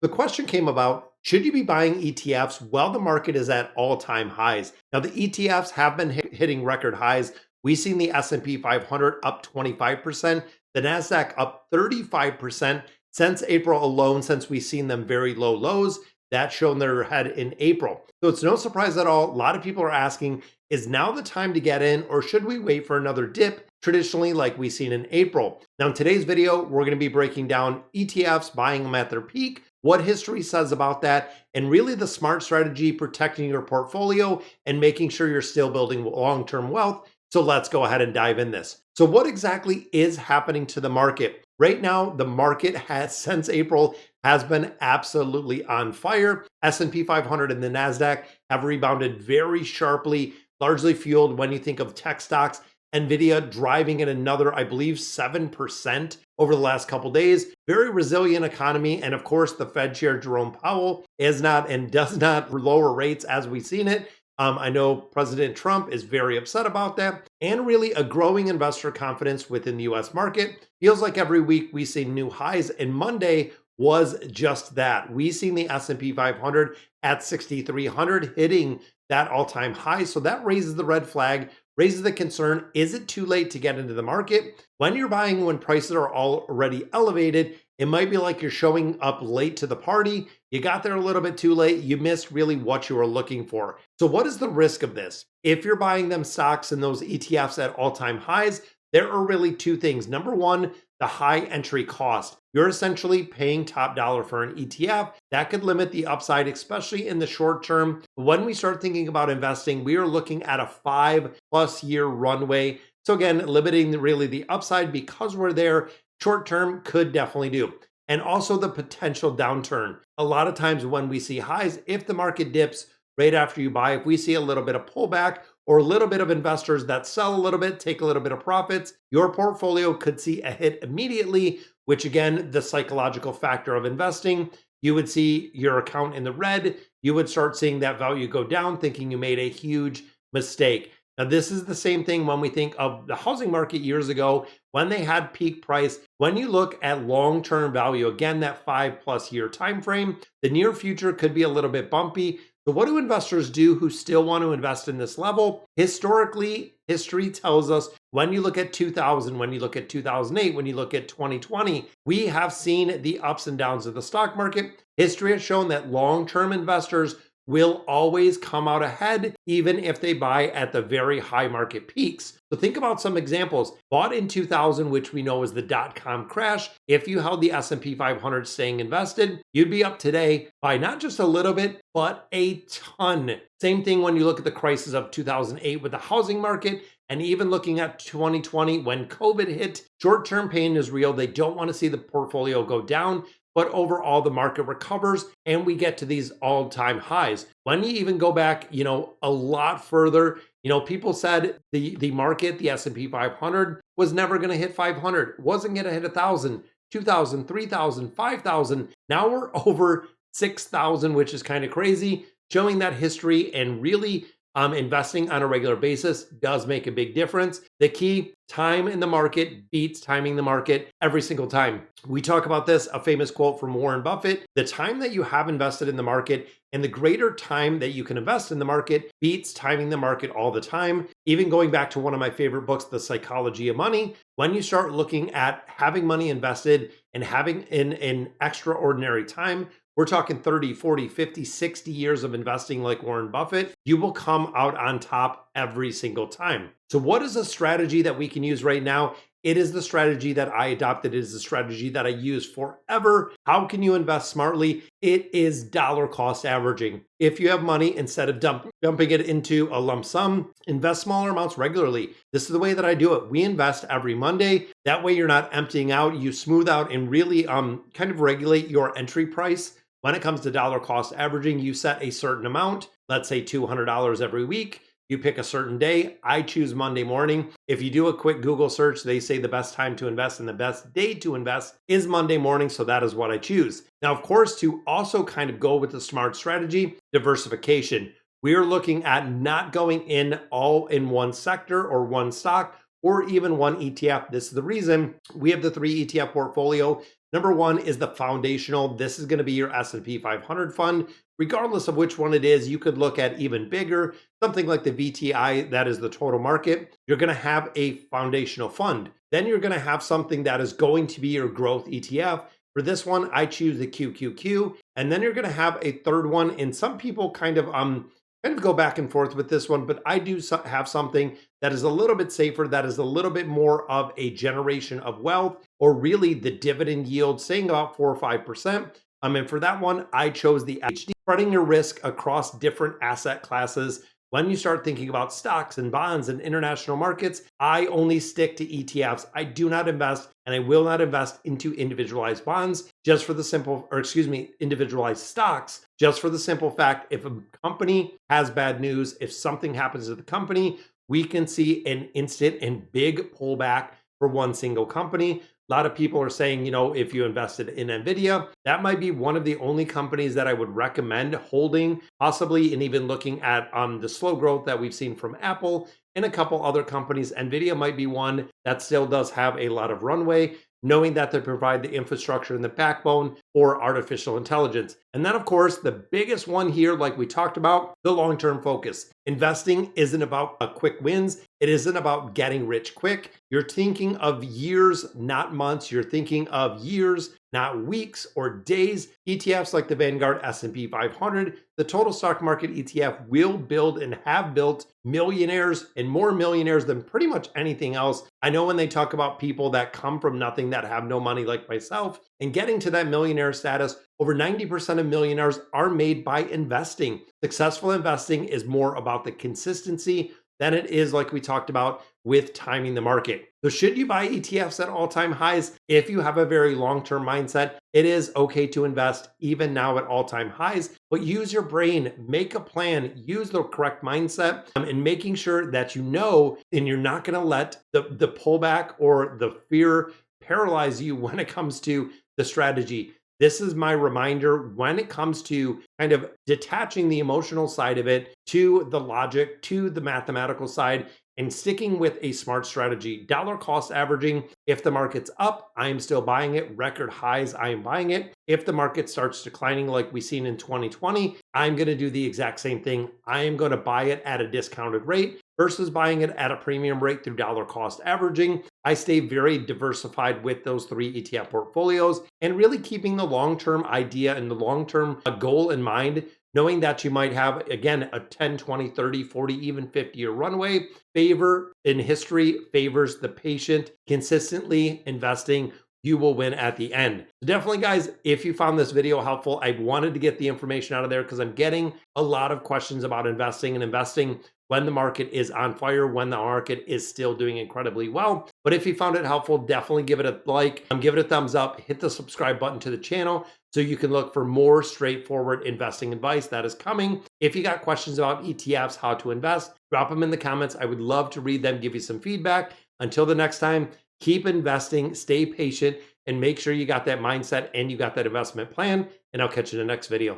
The question came about, should you be buying ETFs while the market is at all-time highs? Now, the ETFs have been hitting record highs. We've seen the S&P 500 up 25%, the Nasdaq up 35% since April alone, since we've seen them very low lows. That's shown their head in April. So it's no surprise at all. A lot of people are asking, is now the time to get in, or should we wait for another dip, traditionally like we've seen in April? Now, in today's video, we're going to be breaking down ETFs, buying them at their peak, what history says about that, and really the smart strategy protecting your portfolio and making sure you're still building long-term wealth. So let's go ahead and dive in this. So what exactly is happening to the market? Right now, the market has, since April, has been absolutely on fire. S&P 500 and the Nasdaq have rebounded very sharply, largely fueled when you think of tech stocks. Nvidia driving at another, I believe, 7% over the last couple days. Very resilient economy. And of course, the Fed Chair Jerome Powell is not and does not lower rates as we've seen it. I know President Trump is very upset about that, and really a growing investor confidence within the US market. Feels like every week we see new highs, and Monday was just that. We seen the S&P 500 at 6,300 hitting that all-time high. So that raises the red flag, raises the concern. Is it too late to get into the market? When you're buying when prices are already elevated, it might be like you're showing up late to the party. You got there a little bit too late. You missed really what you were looking for. So what is the risk of this? If you're buying them stocks and those ETFs at all-time highs, there are really two things. Number one, the high entry cost. You're essentially paying top dollar for an ETF. That could limit the upside, especially in the short term. When we start thinking about investing, we are looking at a 5+ year runway. So again, limiting really the upside because we're there. Short term could definitely do. And also the potential downturn. A lot of times when we see highs, if the market dips right after you buy, if we see a little bit of pullback or a little bit of investors that sell a little bit, take a little bit of profits, your portfolio could see a hit immediately, which again, the psychological factor of investing, you would see your account in the red. You would start seeing that value go down, thinking you made a huge mistake. Now, this is the same thing when we think of the housing market years ago, when they had peak price. When you look at long-term value, again, that 5+ year time frame, the near future could be a little bit bumpy. So what do investors do who still want to invest in this level? Historically, history tells us when you look at 2000, when you look at 2008, when you look at 2020, we have seen the ups and downs of the stock market. History has shown that long-term investors will always come out ahead, even if they buy at the very high market peaks. So think about some examples. Bought in 2000, which we know is the dot-com crash. If you held the S&P 500 staying invested, you'd be up today by not just a little bit, but a ton. Same thing when you look at the crisis of 2008 with the housing market, and even looking at 2020 when COVID hit. Short-term pain is real. They don't want to see the portfolio go down. But overall, the market recovers and we get to these all-time highs. When you even go back, a lot further, people said the market, the S&P 500 was never going to hit 500, wasn't going to hit 1,000, 2,000, 3,000, 5,000. Now we're over 6,000, which is kind of crazy, showing that history and really investing on a regular basis does make a big difference. The key, time in the market beats timing the market every single time. We talk about this, a famous quote from Warren Buffett: the time that you have invested in the market and the greater time that you can invest in the market beats timing the market all the time. Even going back to one of my favorite books, The Psychology of Money, when you start looking at having money invested and having an extraordinary time, we're talking 30, 40, 50, 60 years of investing like Warren Buffett, you will come out on top every single time. So what is a strategy that we can use right now? It is the strategy that I adopted. It is the strategy that I use forever. How can you invest smartly? It is dollar cost averaging. If you have money, instead of dumping it into a lump sum, invest smaller amounts regularly. This is the way that I do it. We invest every Monday. That way you're not emptying out. You smooth out and really kind of regulate your entry price. When it comes to dollar cost averaging, you set a certain amount, let's say $200 every week. You pick a certain day. I choose Monday morning. If you do a quick Google search, they say the best time to invest and the best day to invest is Monday morning. So that is what I choose. Now, of course, to also kind of go with the smart strategy, diversification. We are looking at not going in all in one sector or one stock or even one ETF. This is the reason we have the 3 ETF portfolio. Number one is the foundational. This is going to be your S&P 500 fund. Regardless of which one it is, you could look at even bigger, something like the VTI, that is the total market. You're going to have a foundational fund. Then you're going to have something that is going to be your growth ETF. For this one, I choose the QQQ. And then you're going to have a third one. And some people kind of go back and forth with this one, but I do have something that is a little bit safer, that is a little bit more of a generation of wealth, or really the dividend yield, saying about 4 or 5%. And for that one, I chose the HD, spreading your risk across different asset classes. When you start thinking about stocks and bonds and international markets, I only stick to ETFs. I do not invest, and I will not invest into individualized bonds just for the simple, or excuse me, individualized stocks, just for the simple fact, if a company has bad news, if something happens to the company, we can see an instant and big pullback for one single company. A lot of people are saying, if you invested in Nvidia, that might be one of the only companies that I would recommend holding, possibly, and even looking at the slow growth that we've seen from Apple and a couple other companies. Nvidia might be one that still does have a lot of runway, knowing that they provide the infrastructure and the backbone for artificial intelligence. And then, of course, the biggest one here, like we talked about, the long-term focus. Investing isn't about quick wins. It isn't about getting rich quick. You're thinking of years, not months. You're thinking of years, not weeks or days. ETFs like the Vanguard S&P 500, the total stock market ETF, will build and have built millionaires, and more millionaires than pretty much anything else. I know when they talk about people that come from nothing, that have no money like myself, and getting to that millionaire status, over 90% of millionaires are made by investing. Successful investing is more about the consistency than it is, like we talked about, with timing the market. So should you buy ETFs at all-time highs? If you have a very long-term mindset, it is okay to invest even now at all-time highs, but use your brain, make a plan, use the correct mindset, and making sure that and you're not going to let the pullback or the fear paralyze you when it comes to the strategy. This is my reminder when it comes to kind of detaching the emotional side of it to the logic, to the mathematical side, and sticking with a smart strategy. Dollar cost averaging. If the market's up, I am still buying it. Record highs, I am buying it. If the market starts declining like we've seen in 2020, I'm going to do the exact same thing. I am going to buy it at a discounted rate versus buying it at a premium rate through dollar cost averaging. I stay very diversified with those 3 ETF portfolios, and really keeping the long-term idea and the long-term goal in mind, knowing that you might have, again, a 10, 20, 30, 40, even 50-year runway. Favor in history favors the patient. Consistently investing, you will win at the end. So definitely, guys, if you found this video helpful, I wanted to get the information out of there because I'm getting a lot of questions about investing when the market is on fire, when the market is still doing incredibly well. But if you found it helpful, definitely give it a like, give it a thumbs up, hit the subscribe button to the channel so you can look for more straightforward investing advice that is coming. If you got questions about ETFs, how to invest, drop them in the comments. I would love to read them, give you some feedback. Until the next time, keep investing, stay patient, and make sure you got that mindset and you got that investment plan. And I'll catch you in the next video.